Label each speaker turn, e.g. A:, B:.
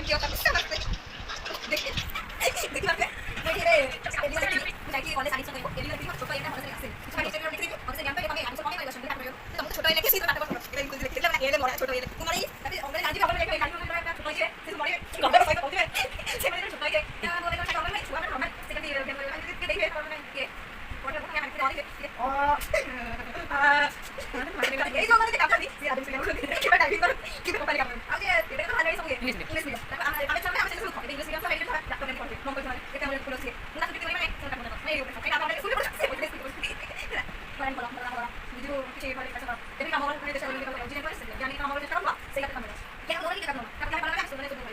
A: Io capisco la দেখি পারবে দেখি রে এদিকে দেখি যাই কলেজ আনি সবাই এদিকে দেখি ছোট এটা আমাদের কাছে সবাই নিচে দেখি দেখি আমাদের জ্ঞান পাই আমি সবাই পাই শুনতে পারবে তো আমাদের ছোট এলাকা সিধা কাটা করব এটা ইনক্লুড দেখতে না এলে মরা ছোট এলে তোমারই আমরা জানি ভালো লেখা গাড়ি করে একটা ছোট এসে সিধা মরে গন্ধ পাই বলতে সে মানে ছোট এসে আমরা বলে কথা বলে ছুয়া না আমরা সেটা দিয়ে দেখি প্রবলেম কি ওটা কোথায় হাঁটতে অনেক এই যে আমাদের কাটা দিই যে আদম ছিল কিবা টাইপিং করে কিবা কোম্পানি কাম আজ এটা তো হাজারই সঙ্গে ইংলিশ মিডিয়াম আমি সামনে আমি শুরু করি ইংলিশ মিডিয়াম সামনে এটা ডাক্তার পড়তে নম্বর ধরে এটা আমরা পুরো সে না তুমি মানে সেটা মনে করো এই ওটা এটা আমরা শুরু করতে মানে বলা ভিডিও কিছু ভালো কাজ করা এটা কাম আমরা করে দেশে বলে জিনিস করে জানি কাম আমরা চেষ্টা করব সেটা কাম আমরা কেন ধরে কি কাম না কাম ভালো লাগে শুনে